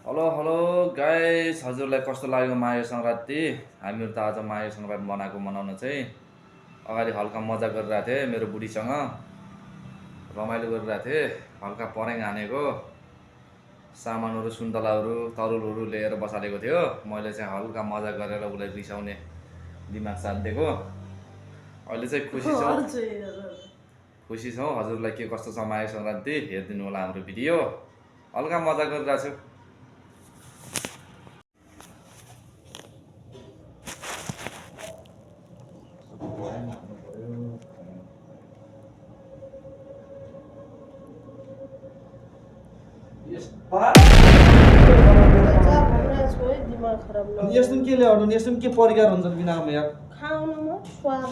Hello hello guys, हजुरलाई कस्तो लाग्यो माघे सङ्क्रान्ति? हामीहरू त आज माघे सङ्क्रान्ति मनाउन चाहिँ अगाडि हल्का मजा गरिरहेको थिएँ मेरो बुढीसँग, रमाइलो गरिरहेको थिएँ। हल्का पर्याङ हानेको सामानहरू सुन्तलाहरू तरुलहरू लिएर बसालेको थियो। मैले चाहिँ हल्का मजा गरेर उसलाई रिसाउने दिमाग साधिदिएको। अहिले चाहिँ खुसी छौँ। हजुरलाई के कस्तो छ माघे सङ्क्रान्ति हेरिदिनु होला हाम्रो भिडियो। हल्का मजा गरिरहेको छु। यस्तो के ल्याउनु यस्तो के परिकार हुन्छ बिनामा यार खाउनमा स्वाद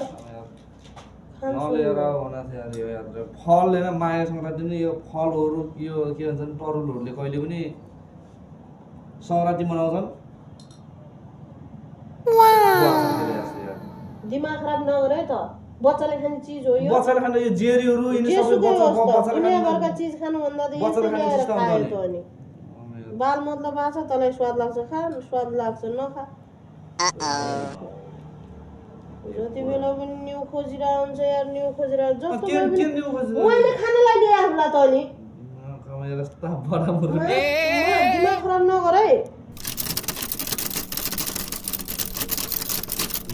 नलिएर हुन थियो यार यो यार फल हैन माघे सङ्क्रान्ति नि यो फलहरू यो के भन्छन् तरुलहरूले कहिले पनि सङ्क्रान्ति मनाउँछन्। दिमाग खराब नगर है त बच्चाले खाने चीज हो यो बच्चाले खाने यो जेरीहरू यिनी सबै बच्चाले दुनियाभरका चीज खानु भन्दा त यस्तो ल्याएर खायो त अनि बाल मतलब आछ तँलाई स्वाद लाग्छ खा स्वाद लाग्छ नखा जति बेला पनि न्यू खोजिरहेको हुन्छ यार न्यू खोजिरहेको जस्तो मैले खानलाई दिए आफूलाई त अनि दिमाग खराब नगर है।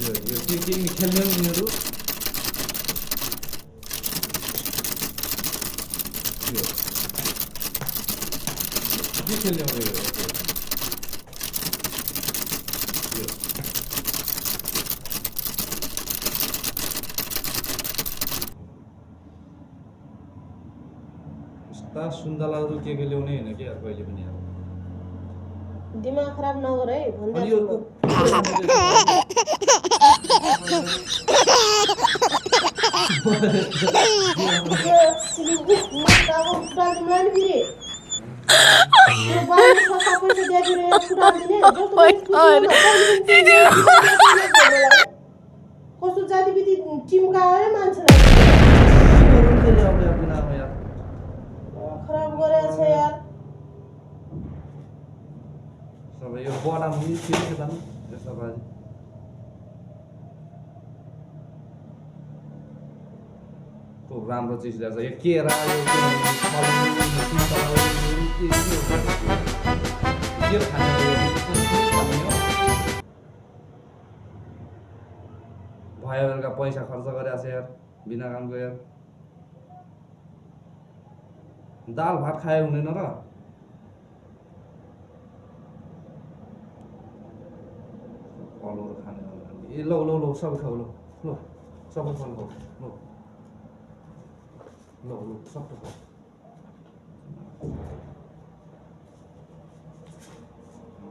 यो खेल्ने यिनीहरू के खेल्ने हो यो सुन्दलाहरू के ल्याउने होइन कि यार कहिले पनि यार दिमाग खराब नगर है भन्दै कस्तो जातिविधि चिम्कायो मान्छेलाई खराब गरेको छ यार सबै यो बडाम नि के के दाम यसो बाजी को राम्रो चीज ल्याछ यो केरा यो के खाने भयो बेलुका पैसा खर्च गरेको छ यार बिना कामको यार दाल भात खाए हुँदैन र फलहरू खाने ए लौ सबै खाऊ ल सबै फल खाऊ ल सबै खाऊ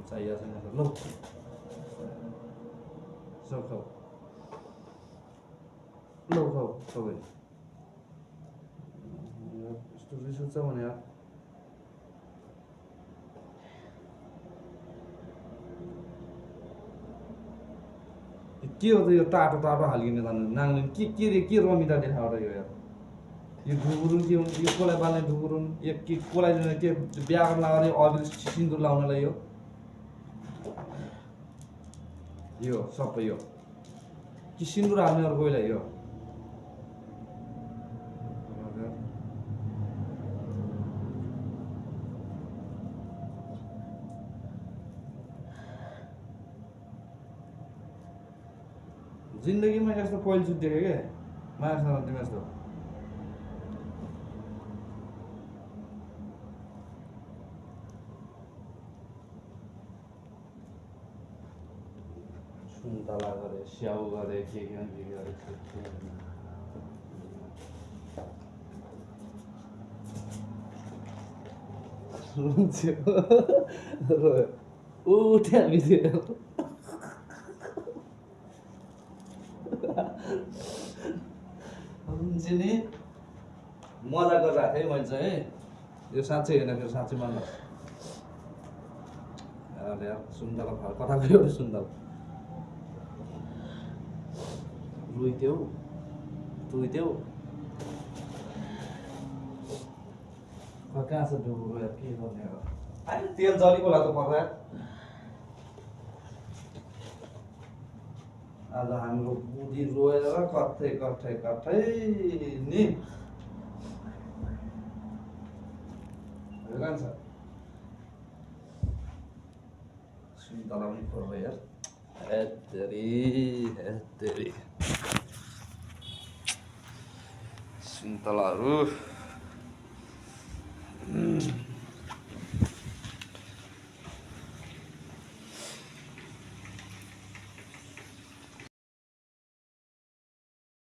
चाहिएको छैन ल सब खाऊ ल खाऊ सबै यस्तो रिस उठ्छ भने यार के हो त यो टाटो हालिने जानु नाङ्लिने के रमिता देखाएर यो यार यो ढुकुरुन के हुन्छ यो कोलाई बाल्ने ढुकुरुन यो के कोलाई के बिहा गर्न लगाउने अघि सिन्दुर लाउनलाई यो सबै यो कि सिन्दुर हाल्ने अरू कोहीलाई यो जिन्दगीमा यस्तो पहिलोचोटि देखेँ क्या माघे सङ्क्रान्तिमा यस्तो सुन्तला गरे स्याउ गरे के गरे उठ्या नि मजा गरिरहेको थिएँ मैले चाहिँ है यो साँच्चै होइन मेरो साँच्चै मन लाग्छ यार सुन्तला फल कथाको एउटा सुन्तला रुइदेऊ कहाँ छ डुबुरो यार के गर्ने हो होइन तेल जलेको होला त पर्दा आज हाम्रो बुढी रोएर कठै नि हैरान छ सुन्तला पनि पर्छ यार हेत्तेरी सुन्तलाहरू